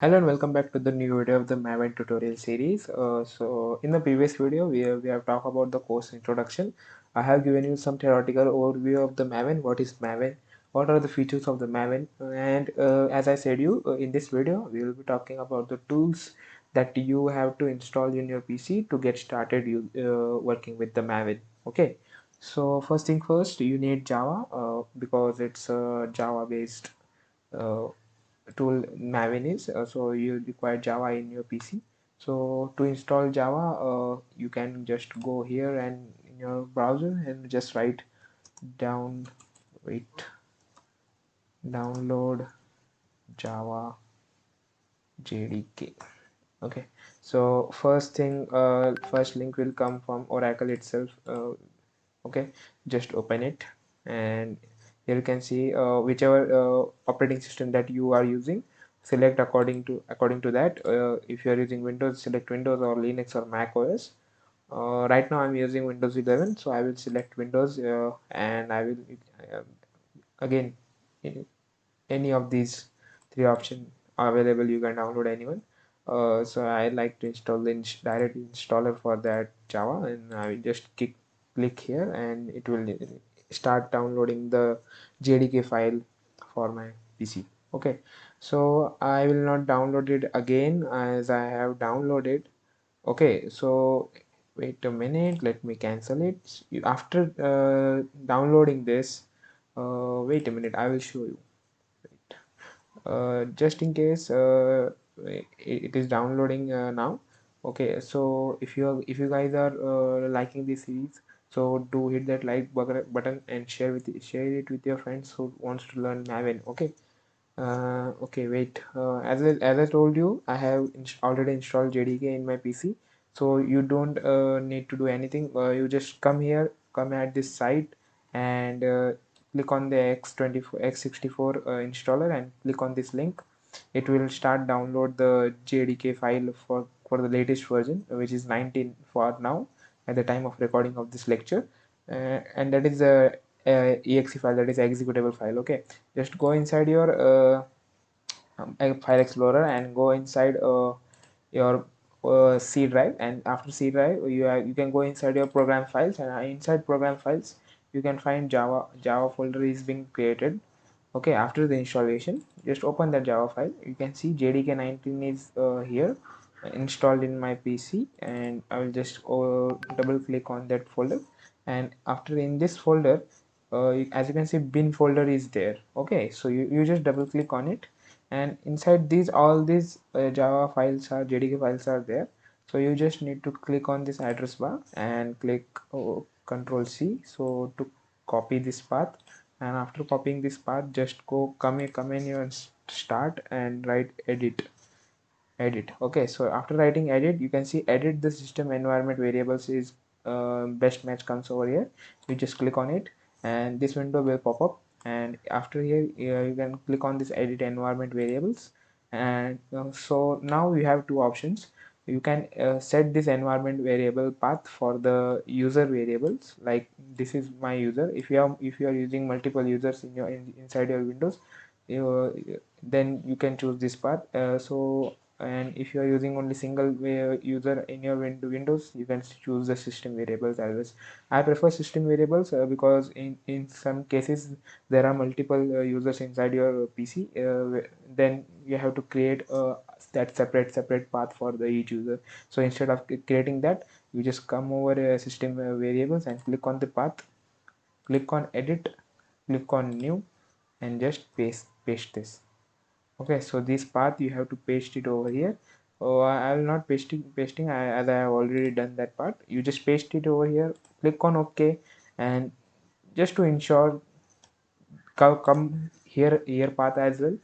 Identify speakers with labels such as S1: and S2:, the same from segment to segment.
S1: Hello and welcome back to the new video of the Maven tutorial series. So in the previous video we have talked about the course introduction. I have given you some theoretical overview of the Maven, what is Maven, what are the features of the Maven, and as I said you in this video we will be talking about the tools that you have to install in your PC to get started working with the Maven. Okay, so first thing first, you need Java because it's a Java based uh, tool Maven is, so you require Java in your PC. So to install Java, you can just go here and in your browser and just write down wait download Java JDK. Okay, so first link will come from Oracle itself. Okay, just open it, and here you can see whichever operating system that you are using, select according to that. If you are using Windows, select Windows, or Linux or Mac OS. Right now I'm using Windows 11, so I will select Windows, and I will uh, again, any of these three options are available. You can download anyone. So I like to install the direct installer for that Java, and I will just click here and it will start downloading the JDK file for my PC. Okay, so I will not download it again as I have downloaded. Okay, so wait a minute, let me cancel it. After downloading this, wait a minute, I will show you. Just in case it is downloading now. Okay, so if you guys are liking this series, so do hit that like button and share it with your friends who wants to learn Maven. Okay. Okay, wait. As I told you, I have already installed JDK in my PC, so you don't need to do anything. You just come at this site, and click on the X64 installer, and click on this link. It will start download the JDK file for the latest version, which is 19 for now at the time of recording of this lecture, and that is a exe file, that is executable file. Okay, just go inside your file explorer and go inside your C drive, and after C drive you can go inside your program files, and inside program files you can find Java folder is being created. Okay, after the installation just open that Java file. You can see JDK 19 is here installed in my PC, and I will just double click on that folder, and after in this folder, as you can see, bin folder is there. Okay, so you just double click on it, and inside these all these Java files are JDK files are there. So you just need to click on this address bar and click Control C, so to copy this path. And after copying this path, just come in your start and write edit. Okay, so after writing edit, you can see edit the system environment variables is best match comes over here. You just click on it, and this window will pop up, and after here you can click on this edit environment variables. And so now you have two options. You can set this environment variable path for the user variables, like this is my user. If you are using multiple users inside your Windows, then you can choose this path. And if you are using only single user in your Windows, you can choose the system variables always. I prefer system variables because in some cases there are multiple users inside your PC. Then you have to create that separate path for the each user. So instead of creating that, you just come over system variables and click on the path, click on edit, click on new, and just paste this. Okay, so this path you have to paste it over here. Oh, I will not pasting as I have already done that part. You just paste it over here, click on OK, and just to ensure, come here path as well,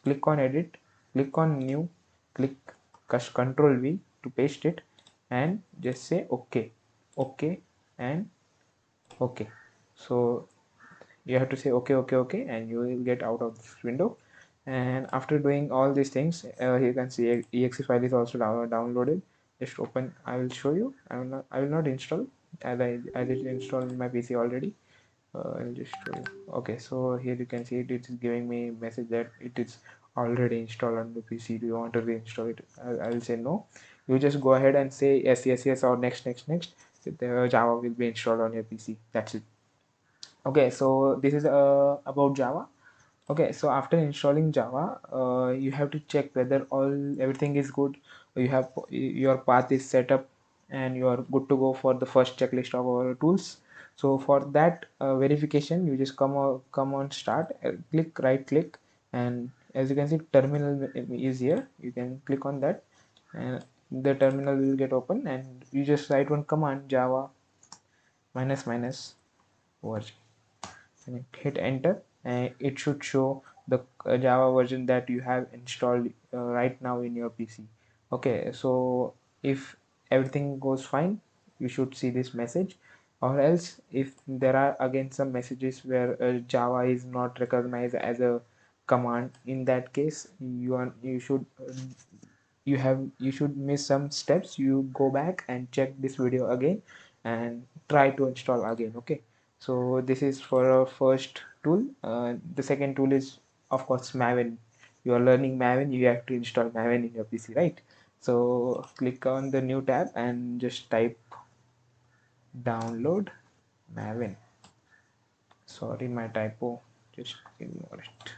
S1: click on edit, click on new, click Control V to paste it, and just say OK, OK, and OK. So you have to say okay, and you will get out of this window. And after doing all these things, you can see exe file is also downloaded. Just open. I will show you. I will not install, as it installed in my PC already. I'll just show you. Okay, so here you can see it is giving me message that it is already installed on the PC. Do you want to reinstall it? I'll say no. You just go ahead and say yes, yes, yes, or next, next, next. The Java will be installed on your PC. That's it. Okay, so this is about Java. Okay, so after installing Java, you have to check whether everything is good. You have your path is set up, and you are good to go for the first checklist of our tools. So for that verification, you just come on start, click right click, and as you can see, terminal is here. You can click on that, and the terminal will get open, and you just write one command, Java minus minus version, and hit enter, and it should show the Java version that you have installed right now in your PC. Okay, so if everything goes fine, you should see this message, or else if there are again some messages where Java is not recognized as a command, in that case you should you should miss some steps. You go back and check this video again and try to install again. Okay, so this is for our first tool. The second tool is of course Maven. You are learning Maven, you have to install Maven in your PC, right? So click on the new tab and just type download Maven. Sorry, my typo, just ignore it.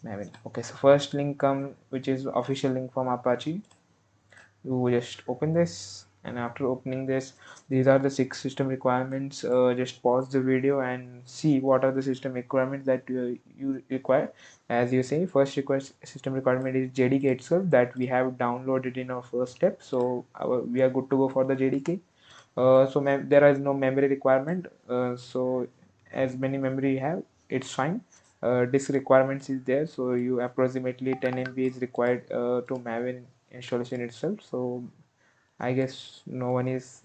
S1: Maven. Okay, so first link come, which is official link from Apache. You just open this, and after opening this, these are the 6 system requirements. Just pause the video and see what are the system requirements that you require. As you say, first request system requirement is JDK itself, that we have downloaded in our first step, so we are good to go for the JDK. So there is no memory requirement, so as many memory you have, it's fine. Disk requirements is there, so you approximately 10 MB is required to Maven installation itself. So I guess no one is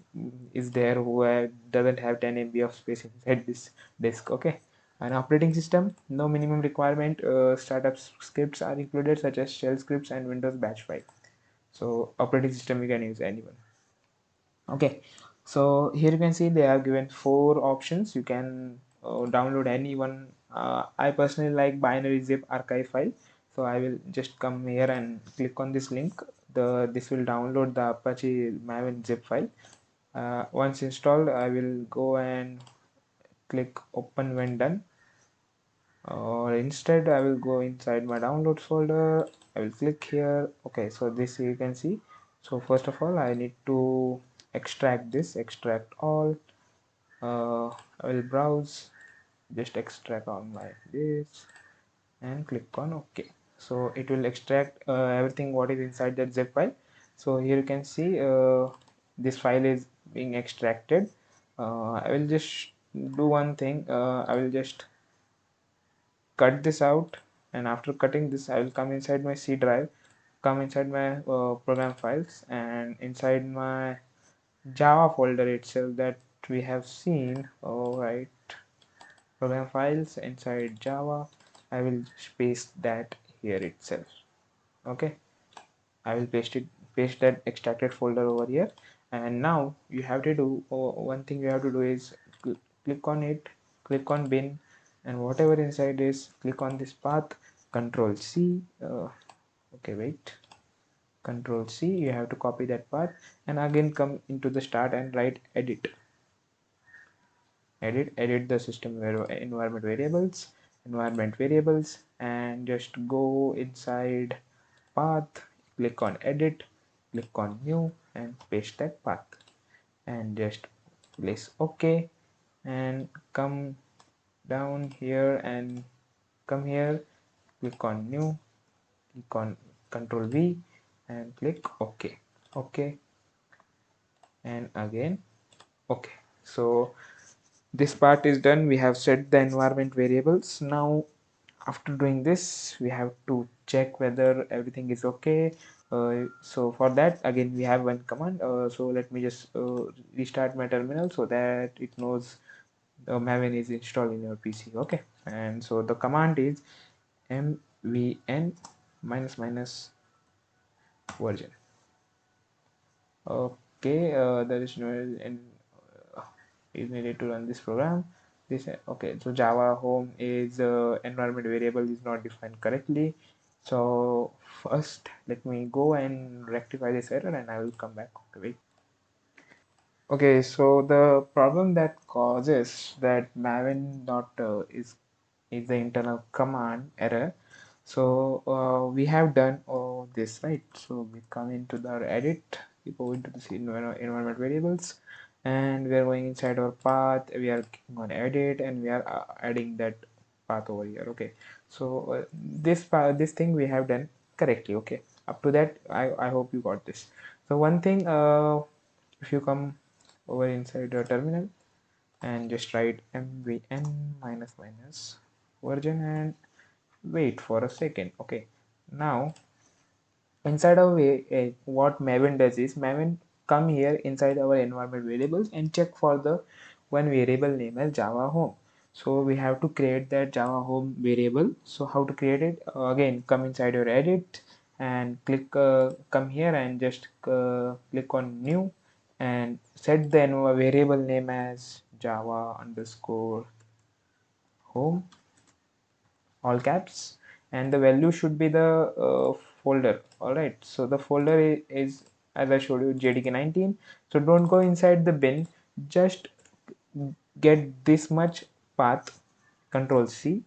S1: there who doesn't have 10 MB of space inside this disk. Okay, an operating system, no minimum requirement. Startup scripts are included, such as shell scripts and Windows batch file. So operating system you can use anyone. Okay, so here you can see they have given 4 options. You can download any one. I personally like binary zip archive file, so I will just come here and click on this link. This will download the Apache Maven zip file. Once installed, I will go and click open when done, or instead I will go inside my downloads folder. I will click here. Okay, so this you can see. So first of all, I need to extract this, extract all. I will browse, just extract all my this, and click on OK. So it will extract everything what is inside that zip file. So here you can see this file is being extracted. I will just do one thing. I will just cut this out, and after cutting this, I will come inside my C drive, come inside my program files, and inside my Java folder itself that we have seen. All right, program files inside Java, I will just paste that here itself. Okay, I will paste that extracted folder over here. And now you have to do one thing. You have to do is click on it, click on bin, and whatever inside is, click on this path, Control C. Okay, wait, Control C. You have to copy that path, and again come into the start and write edit the system environment variables, and just go inside path, click on edit, click on new, and paste that path, and just place OK, and come down here and come here, click on new, click on Control V, and click OK. OK, and again OK. So this part is done. We have set the environment variables. Now after doing this, we have to check whether everything is okay. So for that, again we have one command. So let me just restart my terminal so that it knows Maven is installed in your PC. Okay, and so the command is mvn minus minus version. Okay, there is no and is needed to run this program. This okay, so Java home is environment variable is not defined correctly. So first let me go and rectify this error and I will come back. Okay, wait. Okay, so the problem that causes that Maven dot is the internal command error. So we have done this, right? So we come into the edit, we go into the environment variables, and we are going inside our path. We are clicking on edit, and we are adding that path over here. Okay, so this thing we have done correctly. Okay, up to that, I hope you got this. So one thing, if you come over inside the terminal and just write mvn minus minus version and wait for a second. Okay, now inside of what Maven does is Maven come here inside our environment variables and check for the one variable name as Java home. So we have to create that Java home variable. So how to create it? Again, come inside your edit and click come here and just click on new and set the variable name as Java underscore home, all caps, and the value should be the folder. All right, so the folder is, as I showed you, jdk19. So don't go inside the bin, just get this much path, control C,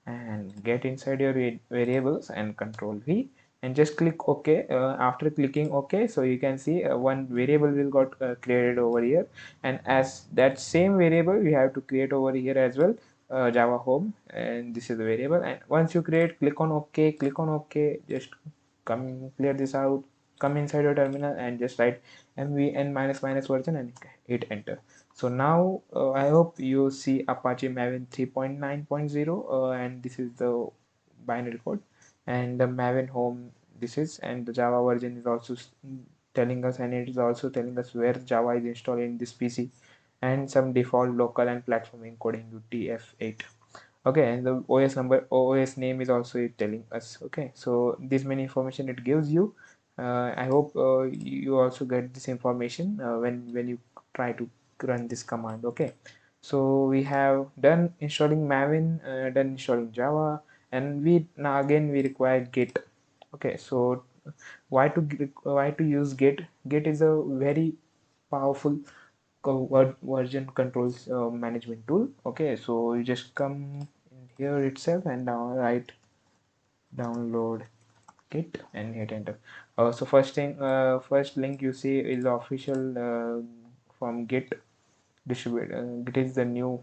S1: and get inside your variables and control V, and just click OK. After clicking OK, so you can see one variable will got created over here, and as that same variable we have to create over here as well, Java home, and this is the variable. And once you create, click on OK, click on OK, just come clear this out, come inside your terminal and just write mvn minus minus version and hit enter. So now I hope you see Apache Maven 3.9.0, and this is the binary code, and the Maven home this is, and the Java version is also telling us, and it is also telling us where Java is installed in this PC, and some default local and platform encoding UTF-8. Okay, and the os name is also telling us. Okay, so this many information it gives you. I hope you also get this information when you try to run this command. Okay, so we have done installing Maven, done installing Java, and we now again we require Git. Okay, so why to use Git? Git is a very powerful version controls management tool. Okay, so you just come in here itself and now write download Git and hit enter. So first link you see is official from Git distribute. Git is the new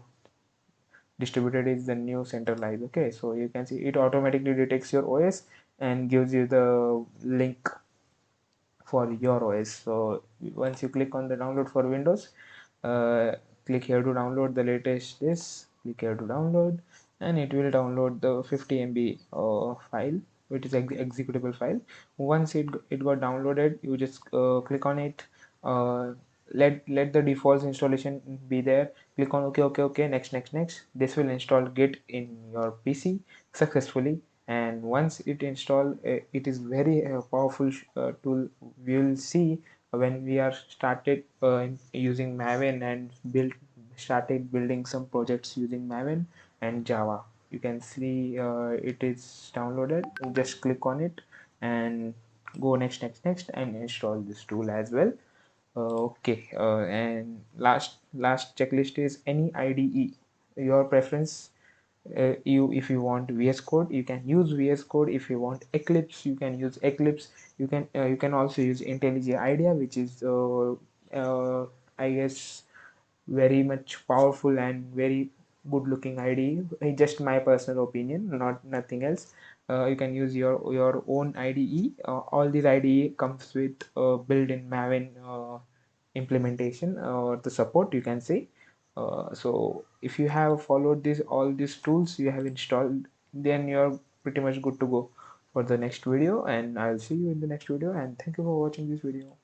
S1: distributed is the new centralized. Okay, so you can see it automatically detects your OS and gives you the link for your OS. So once you click on the download for Windows, uh, click here to download the latest this, click here to download, and it will download the 50 MB file, which is executable file. Once it got downloaded, you just click on it, uh, let the default installation be there, click on OK, next. This will install Git in your PC successfully, and once it install, it is very powerful tool. We will see when we are started using Maven and started building some projects using Maven and Java. You can see it is downloaded. Just click on it and go next and install this tool as well. Okay, and last checklist is any IDE, your preference. You if you want VS Code, you can use VS Code. If you want Eclipse, you can use Eclipse. You can also use IntelliJ IDEA, which is I guess very much powerful and very good looking IDE. Just my personal opinion, not nothing else. You can use your own IDE. All these IDE comes with built-in Maven implementation or the support, you can say. So if you have followed this all these tools you have installed, then you're pretty much good to go for the next video, and I'll see you in the next video, and thank you for watching this video.